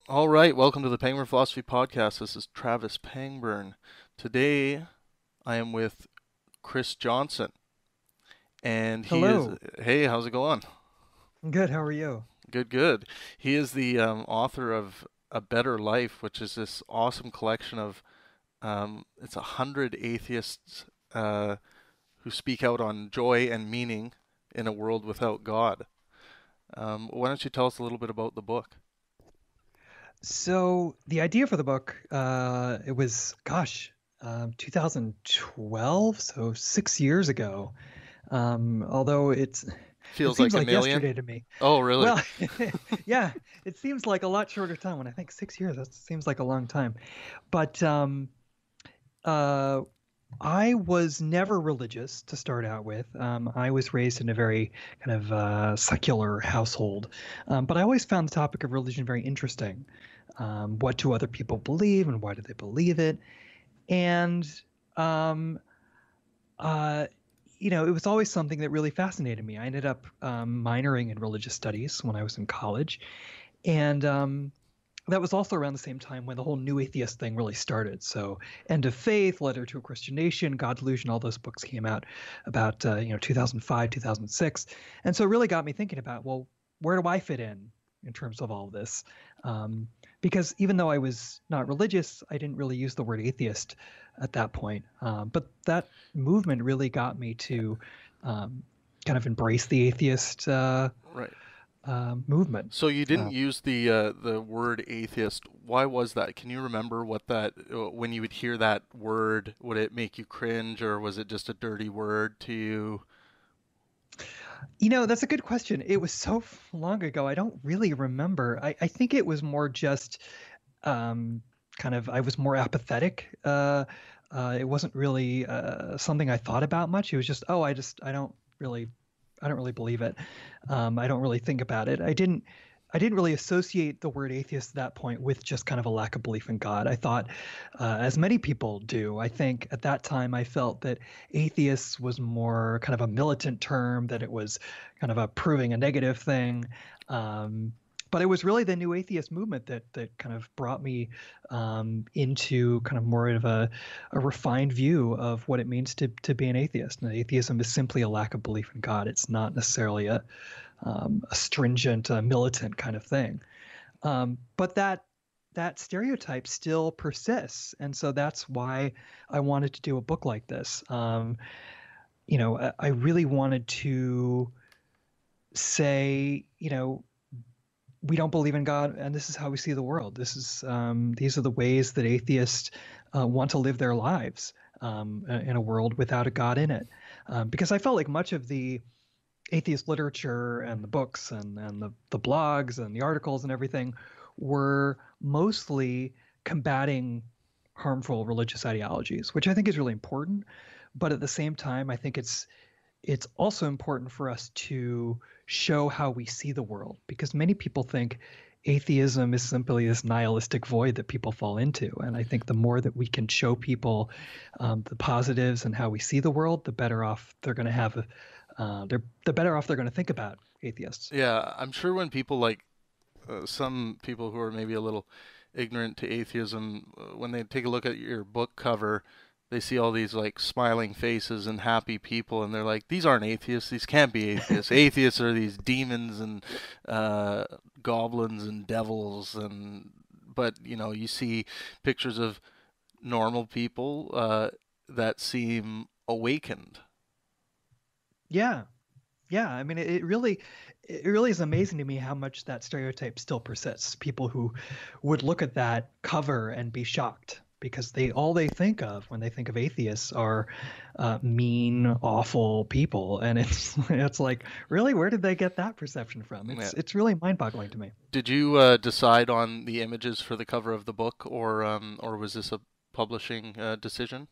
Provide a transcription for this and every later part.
All right, welcome to the Pangburn Philosophy Podcast. This is Travis Pangburn. Today I am with Chris Johnson, and he is. Hello. Hey, how's it going? Good. How are you? Good, good. He is the author of A Better Life, which is this awesome collection of it's 100 atheists who speak out on joy and meaning in a world without God. Why don't you tell us a little bit about the book? So the idea for the book, it was, 2012, so 6 years ago. Although it Feels seems like a like million. yesterday to me. Oh, really? Well, yeah, it seems like a lot shorter time when I think 6 years. That seems like a long time. But uh, I was never religious to start out with. I was raised in a very kind of secular household, but I always found the topic of religion very interesting. What do other people believe, and why do they believe it? And um, uh, it was always something that really fascinated me. I ended up minoring in religious studies when I was in college, and that was also around the same time when the whole new atheist thing really started. So, End of Faith, Letter to a Christian Nation, God Delusion, all those books came out about 2005, 2006, and so it really got me thinking about, well, where do I fit in terms of all of this? Um, because even though I was not religious, I didn't really use the word atheist at that point. But that movement really got me to um, kind of embrace the atheist Right. movement. So you didn't Uh, use the word atheist. Why was that? Can you remember what that when you would hear that word, would it make you cringe or was it just a dirty word to you? That's a good question. It was so long ago. I don't really remember. I think it was more just um, kind of, I was more apathetic. It wasn't really something I thought about much. It was just, oh, really, I don't really believe it. I don't really think about it. I didn't really associate the word atheist at that point with just kind of a lack of belief in God. I thought, as many people do, I think at that time I felt that atheist was more kind of a militant term, that it was kind of a proving a negative thing. Um, but it was really the new atheist movement that kind of brought me into kind of more of a refined view of what it means to be an atheist. And atheism is simply a lack of belief in God. It's not necessarily a stringent, militant kind of thing. But that stereotype still persists, and so that's why I wanted to do a book like this. I really wanted to say, we don't believe in God, and this is how we see the world. These are the ways that atheists want to live their lives in a world without a God in it. Because I felt like much of the atheist literature and the books and the blogs and the articles and everything were mostly combating harmful religious ideologies, which I think is really important. But at the same time, I think it's also important for us to show how we see the world, because many people think atheism is simply this nihilistic void that people fall into. And I think the more that we can show people the positives and how we see the world, the better off they're going to have. The better off they're going to think about atheists. Yeah, I'm sure when people like some people who are maybe a little ignorant to atheism, when they take a look at your book cover, they see all these like smiling faces and happy people, and they're like, "These aren't atheists. These can't be atheists. Atheists are these demons and uh, goblins and devils." And but you see pictures of normal people that seem awakened. Yeah, yeah. I mean, it really is amazing to me how much that stereotype still persists. People who would look at that cover and be shocked because they think of when they think of atheists are mean, awful people, and it's like, really, where did they get that perception from? Yeah. It's really mind-boggling to me. Did you decide on the images for the cover of the book, or was this a publishing decision?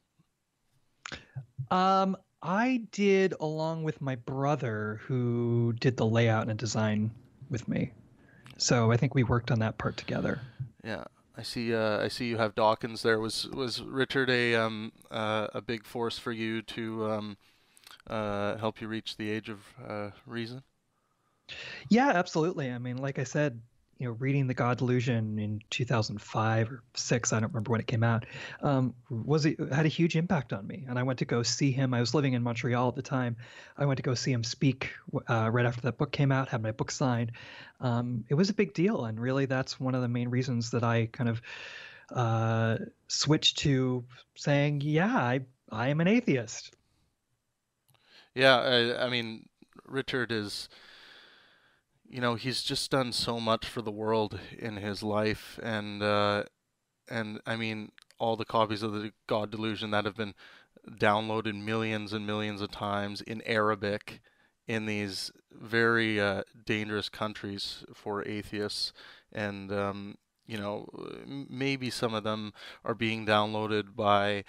I did, along with my brother, who did the layout and design with me. So I think we worked on that part together. Yeah, I see. I see you have Dawkins there. Was Richard a big force for you to help you reach the age of reason? Yeah, absolutely. I mean, like I said, reading The God Delusion in 2005 or six, I don't remember when it came out, was it had a huge impact on me. And I went to go see him. I was living in Montreal at the time. I went to go see him speak right after that book came out, had my book signed. It was a big deal, and really, that's one of the main reasons that I kind of switched to saying, "Yeah, I am an atheist." Yeah, I mean, Richard is, he's just done so much for the world in his life, and I mean, all the copies of the God Delusion that have been downloaded millions and millions of times in Arabic in these very dangerous countries for atheists, and maybe some of them are being downloaded by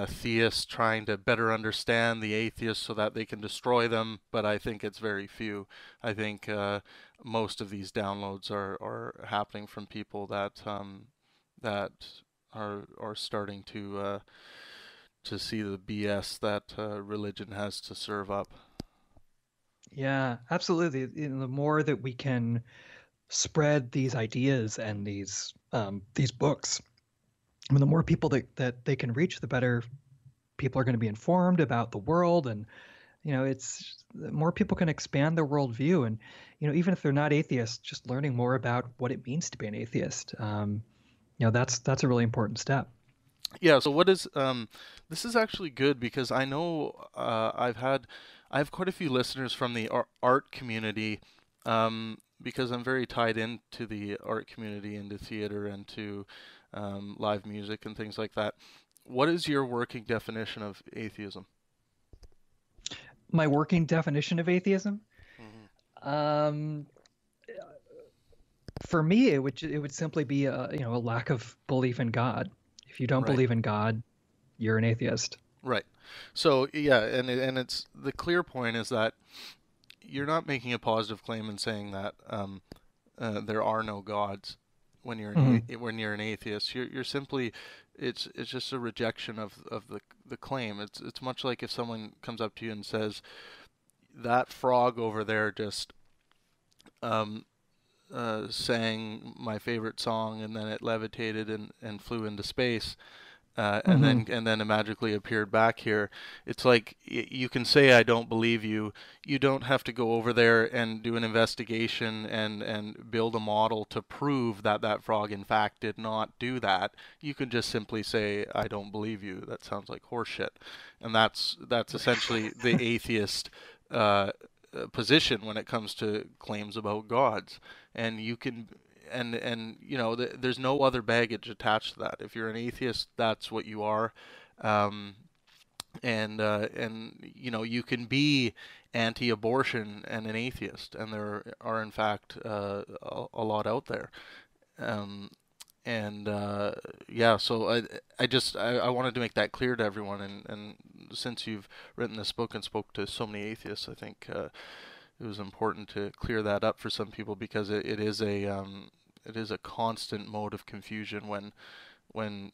theists trying to better understand the atheists so that they can destroy them, but I think it's very few. I think most of these downloads are happening from people that are starting to see the BS that religion has to serve up. Yeah, absolutely. The more that we can spread these ideas and these books, I mean, the more people that they can reach, the better people are going to be informed about the world. And it's the more people can expand their worldview. And even if they're not atheists, just learning more about what it means to be an atheist. That's a really important step. Yeah, so what is this is actually good because I know I have quite a few listeners from the art community, because I'm very tied into the art community, into theater and to live music and things like that. What is your working definition of atheism? My working definition of atheism, Hmm. um, for me, it would simply be a lack of belief in God. If you don't Right. believe in God, you're an atheist. Right. So yeah, and it's the clear point is that you're not making a positive claim and saying that there are no gods when you're Hmm. when you're an atheist. You're simply it's just a rejection of the claim. It's much like if someone comes up to you and says that frog over there just um, sang my favorite song and then it levitated and flew into space. Hmm. And then it magically appeared back here. It's like you can say I don't believe you. You don't have to go over there and do an investigation and build a model to prove that that frog in fact did not do that. You can just simply say I don't believe you. That sounds like horseshit, and that's essentially the atheist position when it comes to claims about gods. And you can and there's no other baggage attached to that. If you're an atheist, that's what you are. um, and you can be anti-abortion and an atheist, and there are in fact a lot out there. um, and yeah, so I wanted to make that clear to everyone, and since you've written this book and spoke to so many atheists, I think it was important to clear that up for some people because it is a constant mode of confusion when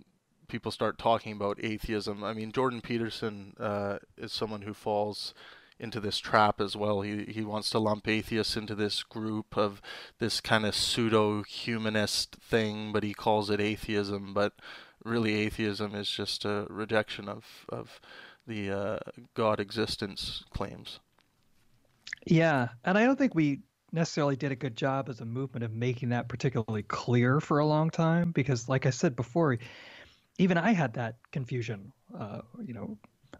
people start talking about atheism. I mean, Jordan Peterson is someone who falls into this trap as well. He wants to lump atheists into this group of this kind of pseudo humanist thing, but he calls it atheism. But really, atheism is just a rejection of the God existence claims. Yeah, and I don't think we necessarily did a good job as a movement of making that particularly clear for a long time because, like I said before, even I had that confusion,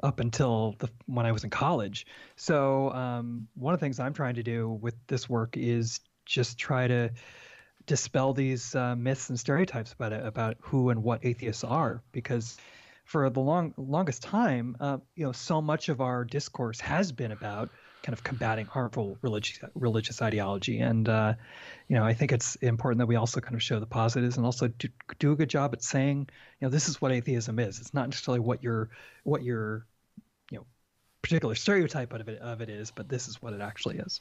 up until when I was in college. So one of the things I'm trying to do with this work is just try to dispel these myths and stereotypes about who and what atheists are, because for the longest time, so much of our discourse has been about kind of combating harmful religious ideology, and I think it's important that we also kind of show the positives and also do a good job at saying, this is what atheism is. It's not necessarily what your particular stereotype of it is, but this is what it actually is.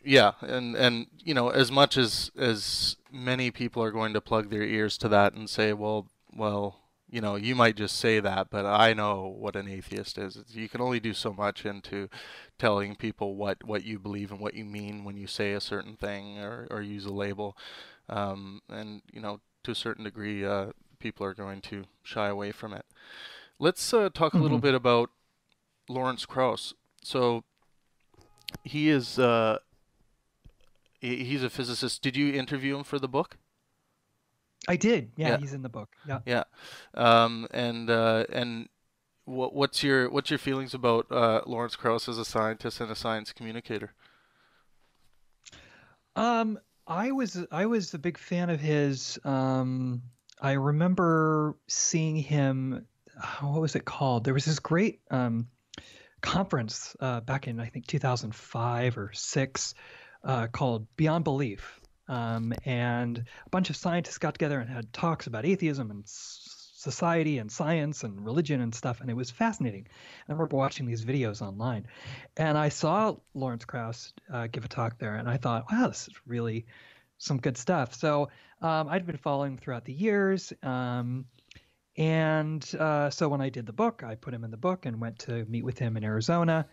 Yeah, and as much as many people are going to plug their ears to that and say, well, you might just say that, but I know what an atheist is. You can only do so much into telling people what you believe and what you mean when you say a certain thing or use a label. And, to a certain degree, people are going to shy away from it. Let's talk a little Hmm. bit about Lawrence Krauss. So he is he's a physicist. Did you interview him for the book? I did. Yeah, Yeah, he's in the book. Yeah. yeah. And what's your feelings about Lawrence Krauss as a scientist and a science communicator? Um, I was a big fan of his. I remember seeing him. What was it called? There was this great conference back in I think 2005 or six called Beyond Belief, and a bunch of scientists got together and had talks about atheism and society and science and religion and stuff, and it was fascinating. I remember watching these videos online, and I saw Lawrence Krauss give a talk there, and I thought, wow, this is really some good stuff. So I'd been following him throughout the years. And so when I did the book, I put him in the book and went to meet with him in Arizona.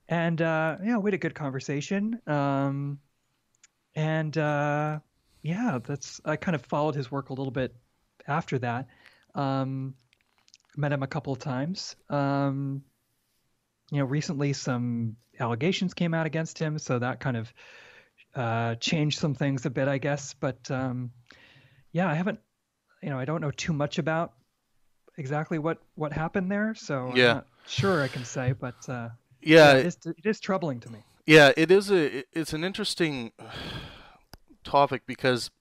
And, we had a good conversation. And yeah, I kind of followed his work a little bit after that. Um, Met him a couple of times. Recently some allegations came out against him. So that kind of changed some things a bit, I guess. But yeah, I haven't, I don't know too much about exactly what happened there, so I'm Yeah, not sure I can say, but yeah, yeah, it is troubling to me. yeah. It's an interesting topic because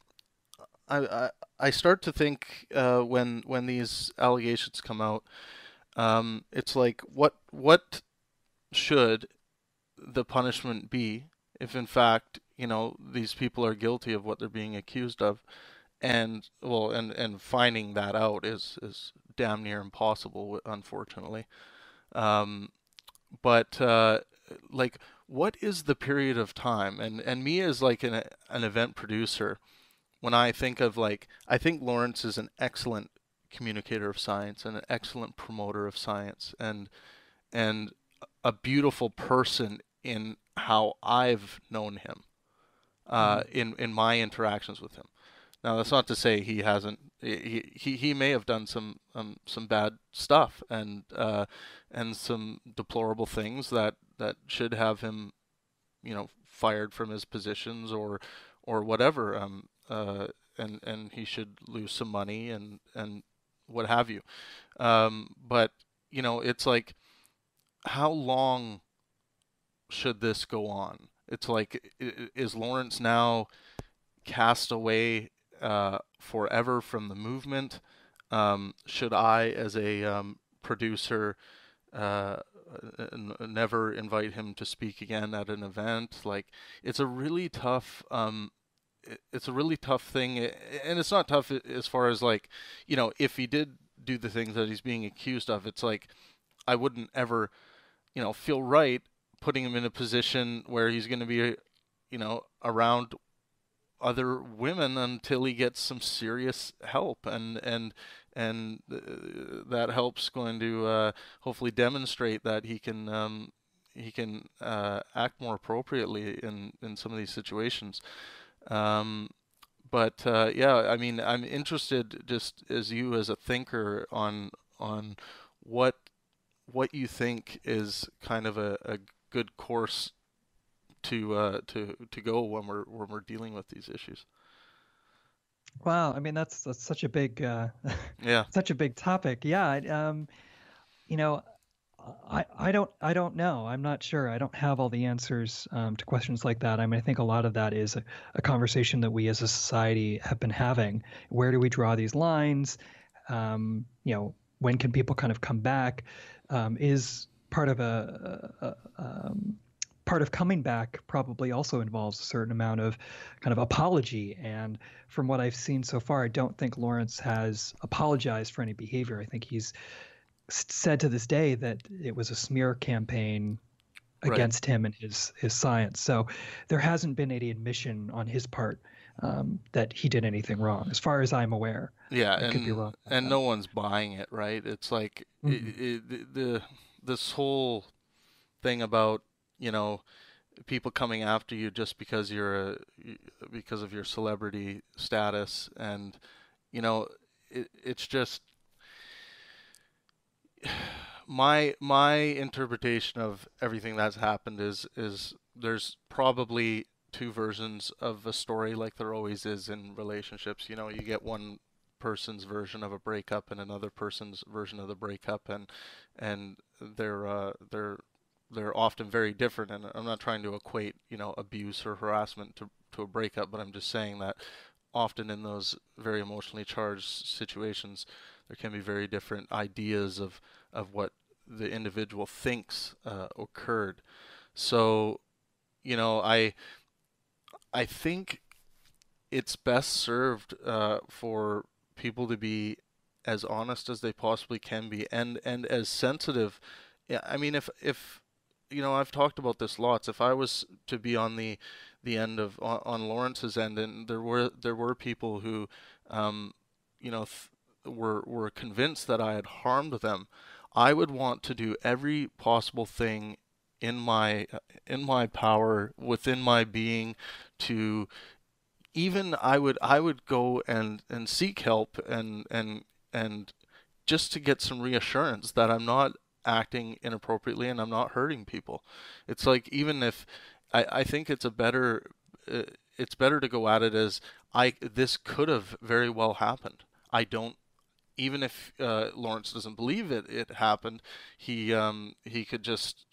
I start to think when these allegations come out, it's like what should the punishment be if in fact these people are guilty of what they're being accused of, and well, and finding that out is damn near impossible, unfortunately. Um, but like, what is the period of time? And me as like an event producer, when I think of like, I think Lawrence is an excellent communicator of science and an excellent promoter of science, and a beautiful person in how I've known him, Mhm. in my interactions with him. Now, that's not to say he hasn't. He may have done some bad stuff and some deplorable things that should have him, fired from his positions or whatever. And he should lose some money and what have you. But it's like, how long should this go on? It's like, is Lawrence now cast away forever from the movement? Should I, as a producer, uh, never invite him to speak again at an event? Like, it's a really tough. It's a really tough thing, and it's not tough as far as like, if he did do the things that he's being accused of. It's like I wouldn't ever, feel right putting him in a position where he's going to be, around other women until he gets some serious help, and that help's going to hopefully demonstrate that he can act more appropriately in some of these situations. Um, but yeah, I mean, I'm interested, just as you as a thinker, on what what you think is kind of a good course to go when we're dealing with these issues. Wow, I mean that's such a big Yeah, such a big topic. Yeah, you know, I don't know. I'm not sure. I don't have all the answers to questions like that. I mean, I think a lot of that is a conversation that we as a society have been having. Where do we draw these lines? When can people kind of come back? Is part of part of coming back probably also involves a certain amount of kind of apology. And from what I've seen so far, I don't think Lawrence has apologized for any behavior. I think he's said to this day that it was a smear campaign right. against him and his science. So there hasn't been any admission on his part that he did anything wrong, as far as I'm aware. Yeah, I could be wrong about and that. no one's buying it, right? It's like Hmm. the this whole thing about, you know, people coming after you just because because of your celebrity status, and you know, it's just my interpretation of everything that's happened is there's probably two versions of a story, like there always is in relationships. You know, you get one person's version of a breakup and another person's version of the breakup, and they're often very different. And I'm not trying to equate, you know, abuse or harassment to a breakup, but I'm just saying that often in those very emotionally charged situations, there can be very different ideas of what the individual thinks occurred. So, you know, I think it's best served for people to be as honest as they possibly can be, and as sensitive. Yeah, I mean, if you know, I've talked about this lots. If I was to be on the end of on Lawrence's end, and there were people who, you know, were convinced that I had harmed them, I would want to do every possible thing in my power, within my being, to even I would go and seek help and just to get some reassurance that I'm not acting inappropriately and I'm not hurting people. It's like, even if I think uh, it's better to go at it as, I this could have very well happened. I don't Even if Lawrence doesn't believe it happened, he could just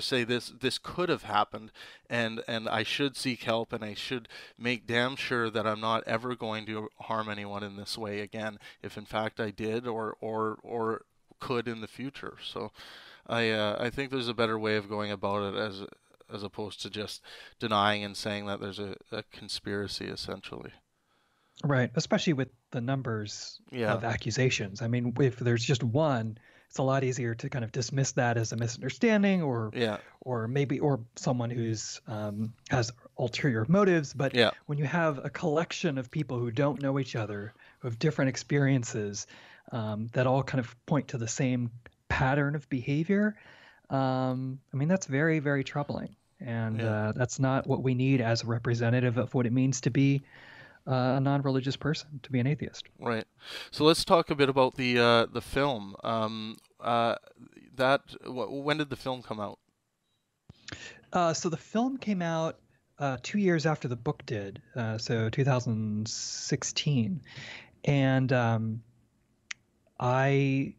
say, this could have happened, and I should seek help, and I should make damn sure that I'm not ever going to harm anyone in this way again, if in fact I did, or could in the future. So I think there's a better way of going about it, as opposed to just denying and saying that there's a conspiracy, essentially. Right, especially with the numbers Yeah, of accusations. I mean, if there's just one, it's a lot easier to kind of dismiss that as a misunderstanding, yeah, or maybe, or someone who's has ulterior motives. But yeah, when you have a collection of people who don't know each other, who have different experiences, that all kind of point to the same pattern of behavior, I mean, that's very, very troubling. And yeah. that's not what we need as a representative of what it means to be a non-religious person, to be an atheist. Right. So let's talk a bit about the film. When did the film come out? So the film came out 2 years after the book did, so 2016, and I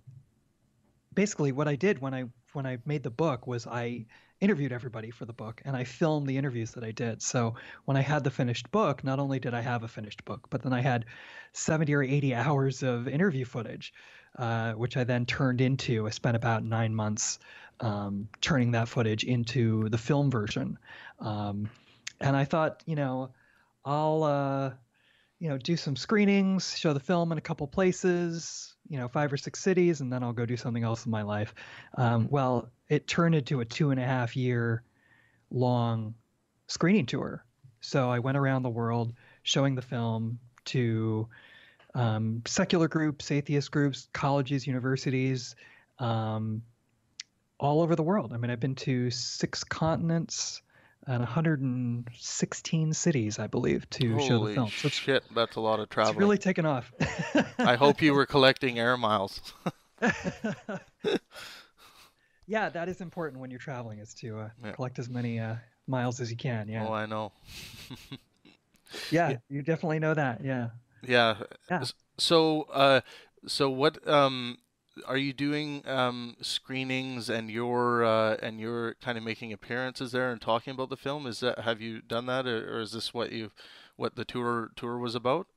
basically, what I did when I made the book was I interviewed everybody for the book, and I filmed the interviews that I did. So when I had the finished book, not only did I have a finished book, but then I had 70 or 80 hours of interview footage, which I then turned into. I spent about 9 months turning that footage into the film version. Um, and I thought, I'll do some screenings, show the film in a couple places, 5 or 6 cities, and then I'll go do something else in my life. Well, it turned into a 2.5 year long screening tour. So I went around the world showing the film to secular groups, atheist groups, colleges, universities, um, all over the world. I mean, I've been to 6 continents and 116 cities, I believe, to show the Holy film. So shit, that's a lot of it's traveling. really taken off. I hope you were collecting air miles. Yeah, that is important when you're traveling, is to Yeah. collect as many miles as you can. Oh, Yeah. I know. Yeah. Yeah, you definitely know that. Yeah. Yeah. Yeah. S- So, so what are you doing screenings, and you're kind of making appearances there and talking about the film? Have you done that, or is this what the tour was about?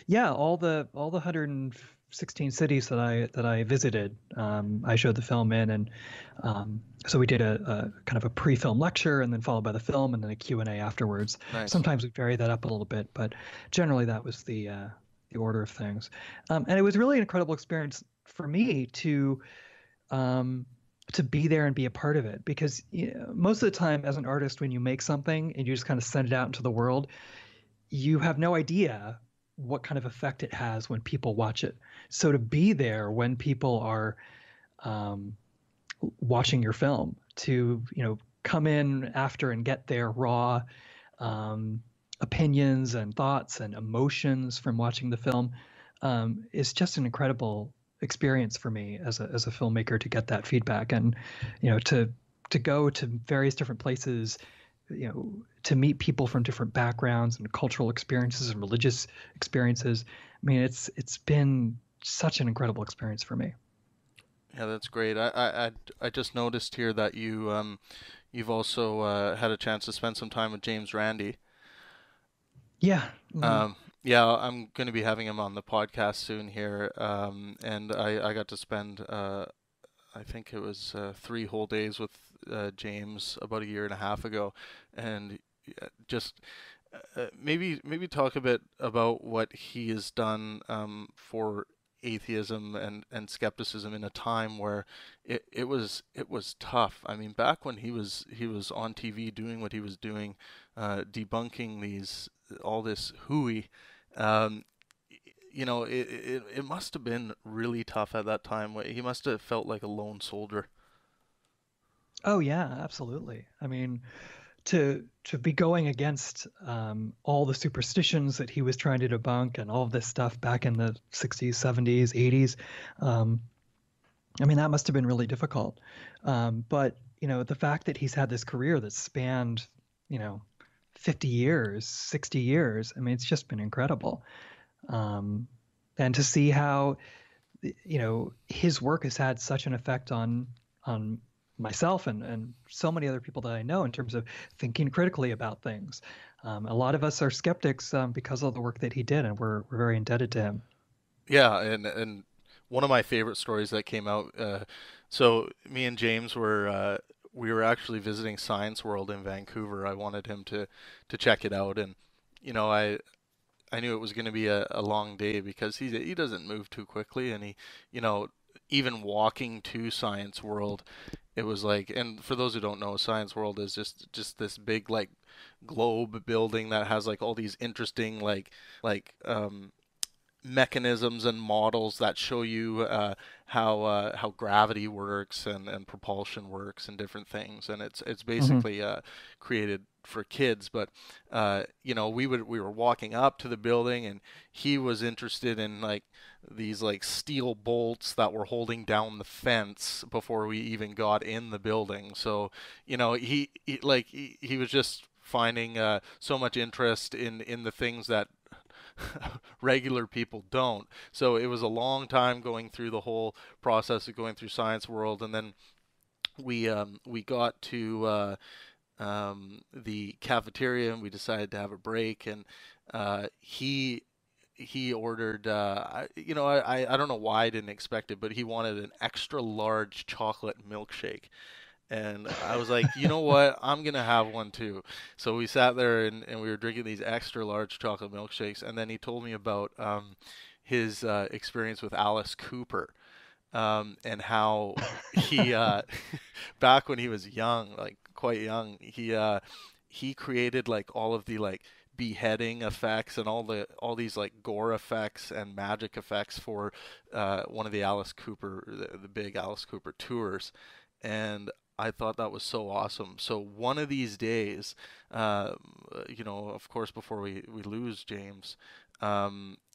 Yeah, all the 116 cities that I visited, I showed the film in, and so we did a kind of a pre-film lecture, and then followed by the film, and then a Q&A afterwards. Nice. Sometimes we vary that up a little bit, but generally that was the order of things. And it was really an incredible experience for me um, to be there and be a part of it, because most of the time as an artist, when you make something and you just kind of send it out into the world, you have no idea what kind of effect it has when people watch it. So to be there when people are um, watching your film, to come in after and get their raw um, opinions and thoughts and emotions from watching the film, is just an incredible experience for me as a filmmaker to get that feedback, and to go to various different places, to meet people from different backgrounds and cultural experiences and religious experiences. I mean, it's been such an incredible experience for me. Yeah, that's great. I just noticed here that you've also had a chance to spend some time with James Randi. Yeah. Hmm. Yeah, I'm going to be having him on the podcast soon here, and I got to spend I think it was 3 whole days with James about a year and a half ago, and just maybe talk a bit about what he has done for atheism and skepticism in a time where it was tough. I mean, back when he was on TV doing what he was doing, debunking these all this hooey. Um, it must have been really tough at that time. He must have felt like a lone soldier. Oh yeah, absolutely. I mean, to be going against all the superstitions that he was trying to debunk and all of this stuff back in the 60s, 70s, 80s. Um, I mean, that must have been really difficult. But the fact that he's had this career that spanned, you know, 50 years, 60 years, I mean, it's just been incredible. Um, and to see how his work has had such an effect on myself and so many other people that I know in terms of thinking critically about things. A lot of us are skeptics because of the work that he did, and we're very indebted to him. Yeah, and one of my favorite stories that came out. So me and James we were actually visiting Science World in Vancouver. I wanted him to check it out, and you know I knew it was going to be a long day because he doesn't move too quickly, and he you know even walking to Science World, it was like, and for those who don't know, Science World is just this big like globe building that has like all these interesting like mechanisms and models that show you how gravity works and propulsion works and different things, and it's Hmm. basically created for kids. But we were walking up to the building, and he was interested in like these like steel bolts that were holding down the fence before we even got in the building. So he was just finding so much interest in the things that regular people don't. So it was a long time going through the whole process of going through Science World, and then we got to the cafeteria, and we decided to have a break, and he ordered I don't know why I didn't expect it, but he wanted an extra large chocolate milkshake. And I was like, you know what? I'm gonna have one too. So we sat there and we were drinking these extra large chocolate milkshakes. And then he told me about his experience with Alice Cooper, and how he back when he was young, like quite young, he created like all of the like beheading effects and all these like gore effects and magic effects for one of the the big Alice Cooper tours. And I thought that was so awesome. So one of these days, of course, before we lose James,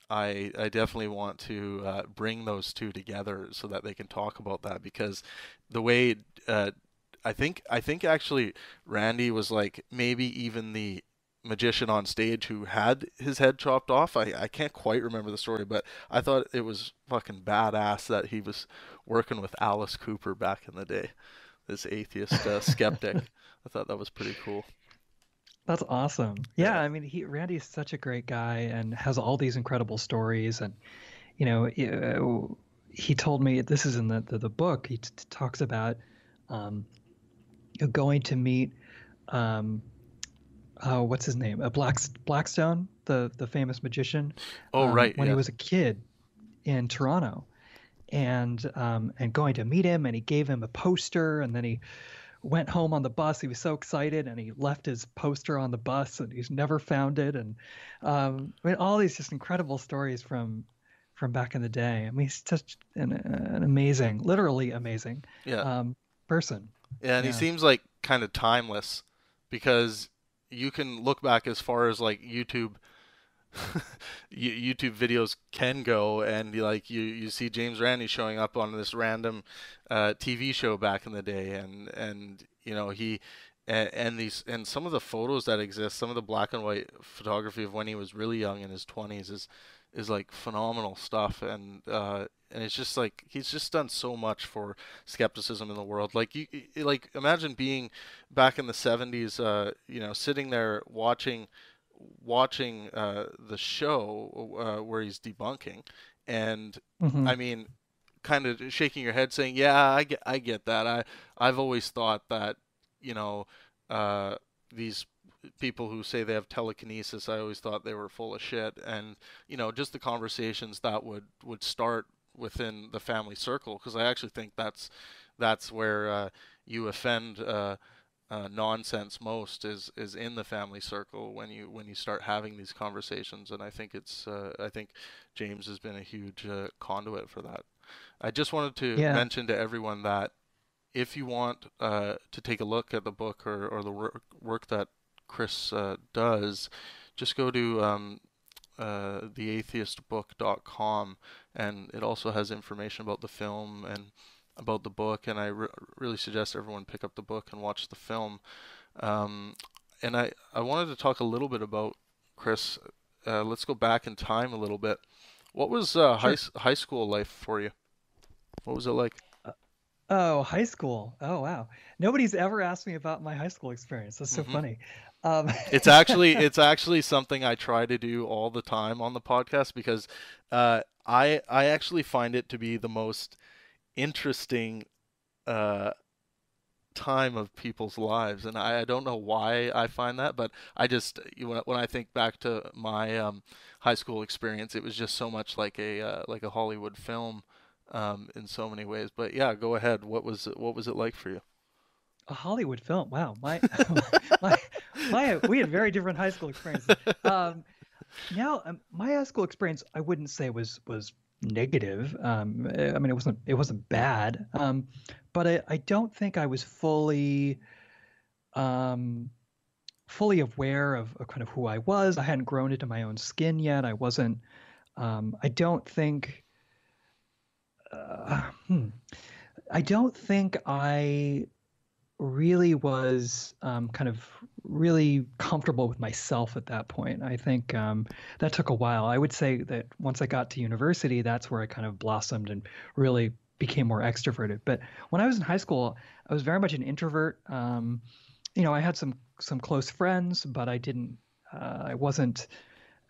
I definitely want to bring those two together so that they can talk about that, because the way I think actually Randy was like maybe even the magician on stage who had his head chopped off. I can't quite remember the story, but I thought it was fucking badass that he was working with Alice Cooper back in the day, this atheist skeptic. I thought that was pretty cool. That's awesome. Yeah, Yeah. I mean, Randy is such a great guy and has all these incredible stories. And you know, he told me, this is in the book. He talks about um, going to meet um, what's his name? Blackstone, the famous magician, Oh, right. when he Yes. was a kid in Toronto, and going to meet him, and he gave him a poster, and then he went home on the bus. He was so excited, and he left his poster on the bus, and he's never found it. And I mean, all these just incredible stories from back in the day. I mean, he's such an amazing, literally amazing Yeah. person. Yeah, and he Yeah. seems like kind of timeless because you can look back as far as like YouTube videos can go, and you see James Randi showing up on this random TV show back in the day, and and some of the photos that exist, some of the black and white photography of when he was really young in his 20s is like phenomenal stuff, and it's just like he's just done so much for skepticism in the world. Like like imagine being back in the 70s, sitting there watching the show where he's debunking, and Hmm. I mean, kind of shaking your head, saying, "Yeah, I get that. I've always thought that, you know, these people who say they have telekinesis, I always thought they were full of shit." And just the conversations that would start within the family circle, because I actually think that's where you offend. Nonsense most is in the family circle when you start having these conversations, and I think James has been a huge conduit for that. I just wanted to Yeah. mention to everyone that if you want to take a look at the book or the work that Chris does, just go to theatheistbook.com, and it also has information about the film and about the book, and I really suggest everyone pick up the book and watch the film. Um, and I wanted to talk a little bit about Chris. Let's go back in time a little bit. What was Sure. high school life for you? What was it like? Uh, Oh, high school. Oh, wow. Nobody's ever asked me about my high school experience. That's so hmm funny. Um, it's actually something I try to do all the time on the podcast because I actually find it to be the most interesting uh, time of people's lives, and I don't know why I find that, but I just when I think back to my high school experience, it was just so much like a Hollywood film in so many ways. But yeah, go ahead. What was it like for you? a Hollywood film. Wow. My, we had very different high school experiences. Um, Now, my high school experience, I wouldn't say was negative. I mean, it wasn't bad, but I don't think I was um, fully aware of kind of who I was. I hadn't grown into my own skin yet. I wasn't. I don't think. Uh, hmm, I don't think I really was kind of really comfortable with myself at that point. I think that took a while. I would say that once I got to university, that's where I kind of blossomed and really became more extroverted. But when I was in high school, I was very much an introvert. I had some close friends, but I wasn't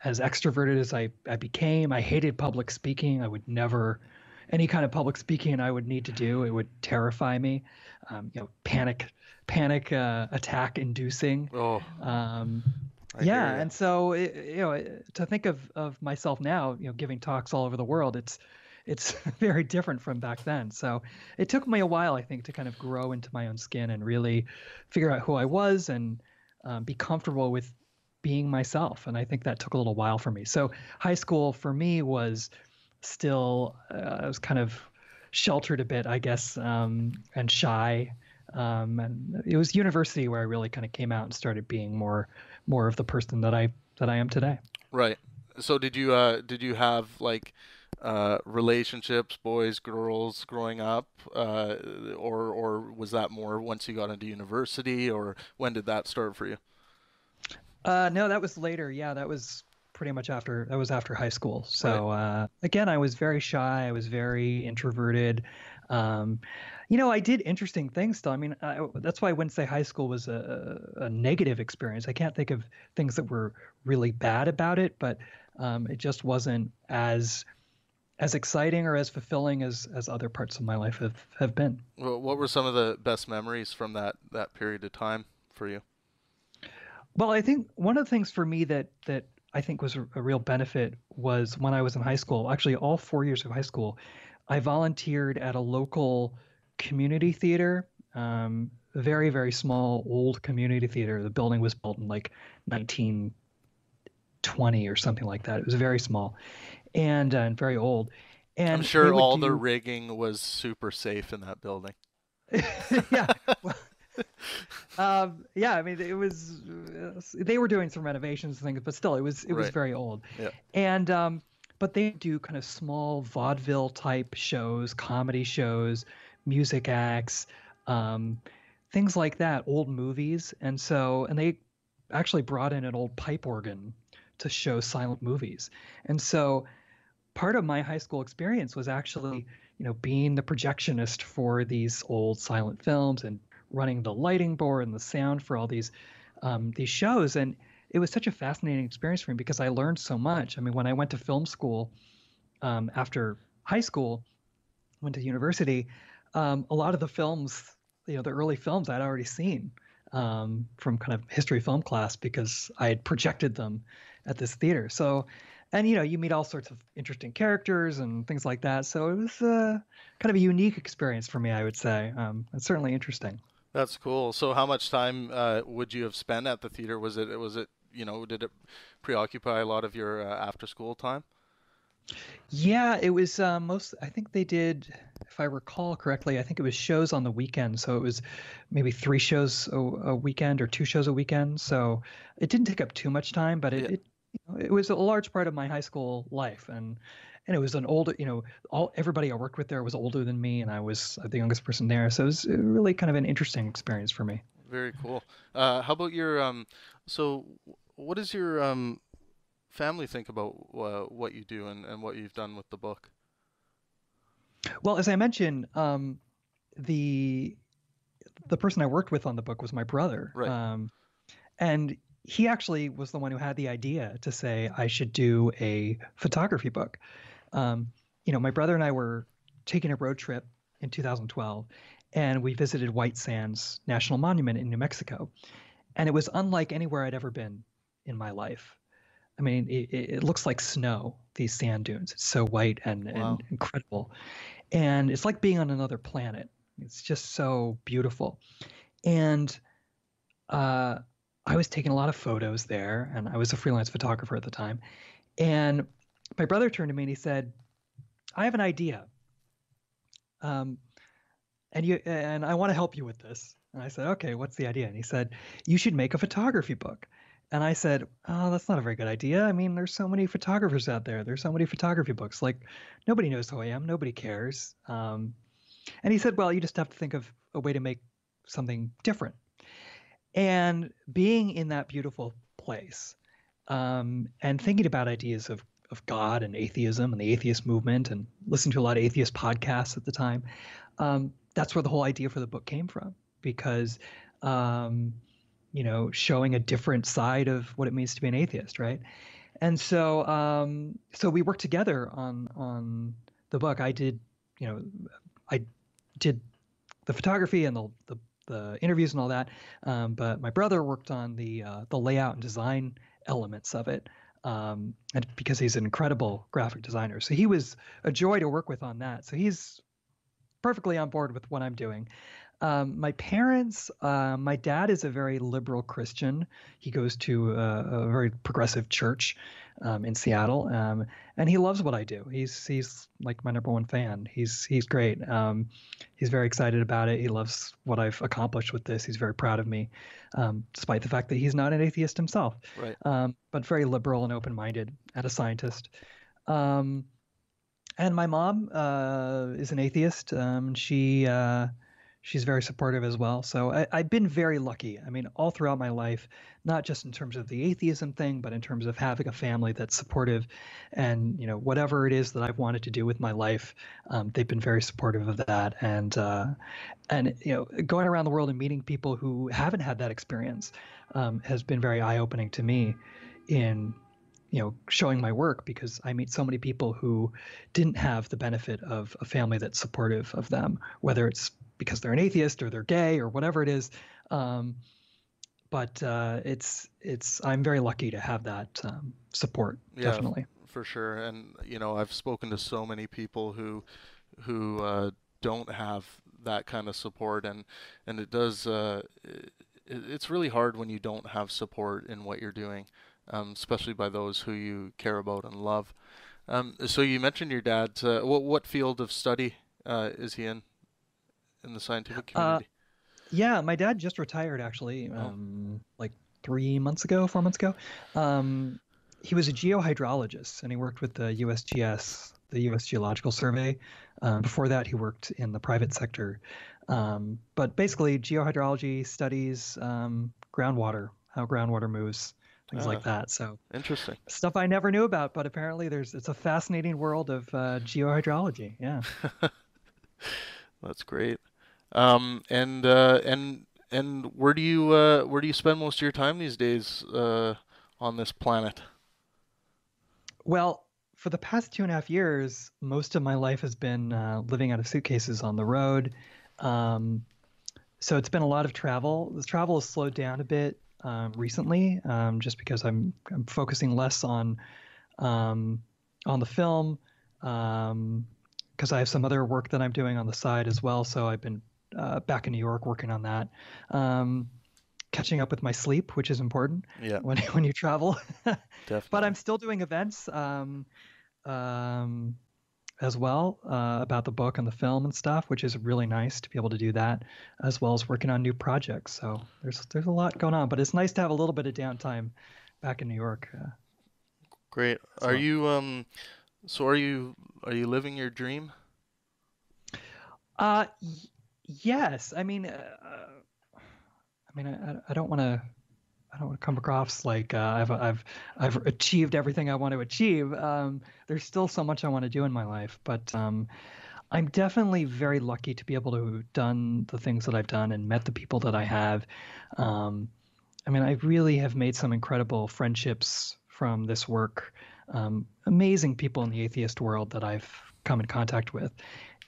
as extroverted as I became. I hated public speaking. I would never, any kind of public speaking I would need to do, it would terrify me. Panic attack inducing. Oh, Um, I hear yeah, you. and so to think of myself now, giving talks all over the world, it's very different from back then. So it took me a while, I think, to kind of grow into my own skin and really figure out who I was and be comfortable with being myself. And I think that took a little while for me. So high school for me was still, I was kind of sheltered a bit, I guess, and shy. And it was university where I really kind of came out and started being more of the person that I am today. Right. So did you have like relationships, boys, girls, growing up, or was that more once you got into university, or when did that start for you? No, that was later. Yeah, that was pretty much after high school. Right. So again, I was very shy. I was very introverted. Um, I did interesting things still. I mean, that's why I wouldn't say high school was a negative experience. I can't think of things that were really bad about it, but it just wasn't as exciting or as fulfilling as other parts of my life have been. Well, what were some of the best memories from that period of time for you? Well, I think one of the things for me that I think was a real benefit was when I was in high school. Actually, all 4 years of high school, I volunteered at a local community theater. Very, very small, old community theater. The building was built in like 1920 or something like that. It was very small and very old. I'm And they sure would all the do, rigging was super safe in that building. yeah, well, yeah. I mean, it was they were doing some renovations and things, but still, it was Right. very old. Yeah. And but they do kind of small vaudeville type shows, comedy shows, music acts, um, things like that, old movies. And they actually brought in an old pipe organ to show silent movies. And so part of my high school experience was actually, being the projectionist for these old silent films and running the lighting board and the sound for all these shows. And it was such a fascinating experience for me because I learned so much. I mean, when I went to film school after high school, went to university, a lot of the films, the early films I'd already seen from kind of history film class because I had projected them at this theater. So, and you meet all sorts of interesting characters and things like that. So it was kind of a unique experience for me, I would say. It's certainly interesting. That's cool. So how much time would you have spent at the theater? Did it preoccupy a lot of your after school time? Yeah, it was I think they did, if I recall correctly, I think it was shows on the weekend. So it was maybe three shows a weekend or two shows a weekend. So it didn't take up too much time, but Yeah. it was a large part of my high school life. And it was an older, everybody I worked with there was older than me, and I was the youngest person there. So it was really kind of an interesting experience for me. Very cool. How about so what does your family think about what you do and what you've done with the book? Well, as I mentioned, the the person I worked with on the book was my brother. Right. And he actually was the one who had the idea to say I should do a photography book. My brother and I were taking a road trip in 2012, and we visited White Sands National Monument in New Mexico. And it was unlike anywhere I'd ever been in my life. I mean, it looks like snow, these sand dunes. It's so white and Wow. incredible. And it's like being on another planet. It's just so beautiful. And uh, I was taking a lot of photos there, and I was a freelance photographer at the time. And my brother turned to me and he said, "I have an idea, um, and I want to help you with this." And I said, "Okay, what's the idea?" And he said, "You should make a photography book." And I said, "Oh, that's not a very good idea. I mean, there's so many photographers out there. There's so many photography books. Like, nobody knows who I am. Nobody cares." And he said, "Well, you just have to think of a way to make something different." And being in that beautiful place, and thinking about ideas of God and atheism and the atheist movement, and listening to a lot of atheist podcasts at the time, that's where the whole idea for the book came from. Because, um, showing a different side of what it means to be an atheist, right? And so we worked together on the book. You know, I did the photography and the interviews and all that. But my brother worked on the layout and design elements of it, and because he's an incredible graphic designer, so he was a joy to work with on that. So he's perfectly on board with what I'm doing. My parents, my dad is a very liberal Christian. He goes to a very progressive church in Seattle, and he loves what I do. He's like my number one fan. He's great. He's very excited about it. He loves what I've accomplished with this. He's very proud of me, despite the fact that he's not an atheist himself, Right. but very liberal and open-minded and a scientist. Um, and my mom is an atheist. She's very supportive as well. So I've been very lucky. I mean, all throughout my life, not just in terms of the atheism thing, but in terms of having a family that's supportive, and whatever it is that I've wanted to do with my life, they've been very supportive of that. And going around the world and meeting people who haven't had that experience has been very eye-opening to me in showing my work, because I meet so many people who didn't have the benefit of a family that's supportive of them, whether it's because they're an atheist or they're gay or whatever it is. Um, but it's I'm very lucky to have that support, Yeah, definitely. for sure. And I've spoken to so many people who don't have that kind of support, and it does it's really hard when you don't have support in what you're doing, especially by those who you care about and love. So you mentioned your dad. What field of study is he in the scientific Uh, community? yeah, my dad just retired actually, Oh, like 3 months ago, 4 months ago. Um, he was a geohydrologist and he worked with the USGS, the U.S. Geological Survey. Before that, he worked in the private sector. But basically, geohydrology studies groundwater, how groundwater moves, things like ah, that. So interesting. stuff I never knew about, but apparently it's a fascinating world of geohydrology. Yeah. That's great. And where do you spend most of your time these days on this planet? Well, for the past 2.5 years, most of my life has been living out of suitcases on the road. Um, so it's been a lot of travel. The travel has slowed down a bit recently, just because I'm focusing less um, on the film, because I have some other work that I'm doing on the side as well. So I've been back in New York working on that. Um, Catching up with my sleep, which is important Yeah, when when you travel. But I'm definitely. still doing events um, as well about the book and the film and stuff, which is really nice to be able to do that, as well as working on new projects. So there's a lot going on, but it's nice to have a little bit of downtime back in New York Great. as well. So are you living your dream? Y yes, I don't want to. I don't want to come across like I've achieved everything I want to achieve. There's still so much I want to do in my life, but I'm definitely very lucky to be able to have done the things that I've done and met the people that I have. Um, I really have made some incredible friendships from this work. Amazing people in the atheist world that I've come in contact with.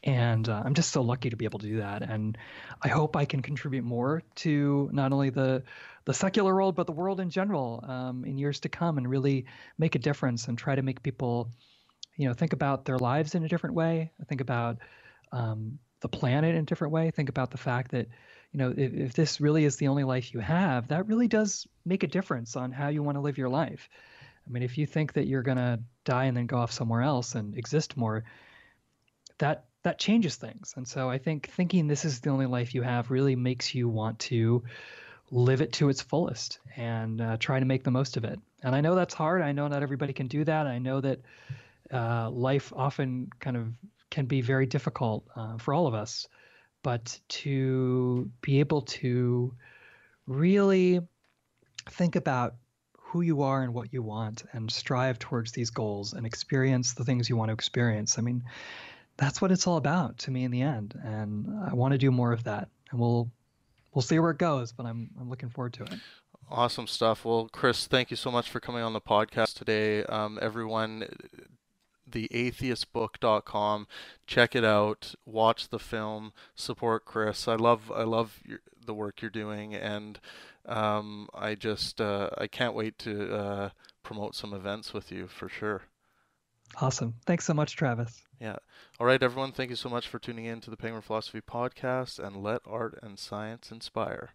And I'm just so lucky to be able to do that. And I hope I can contribute more to not only the secular world, but the world in general in years to come and really make a difference and try to make people, think about their lives in a different way, think about the planet in a different way, think about the fact that, if this really is the only life you have, that really does make a difference on how you want to live your life. If you think that you're going to die and then go off somewhere else and exist more, that changes things. And so I think thinking this is the only life you have really makes you want to live it to its fullest and try to make the most of it. And I know that's hard. I know not everybody can do that. I know that life often kind of can be very difficult for all of us. But to be able to really think about who you are and what you want and strive towards these goals and experience the things you want to experience. That's what it's all about to me in the end. And I want to do more of that. And we'll see where it goes, but I'm looking forward to it. Awesome stuff. Well, Chris, thank you so much for coming on the podcast today. Everyone, theatheistbook.com. Check it out. Watch the film. Support Chris. I love the work you're doing, and I can't wait to promote some events with you for sure. Awesome. Thanks so much, Travis. Yeah. All right, everyone. Thank you so much for tuning in to the Penguin Philosophy Podcast, and let art and science inspire.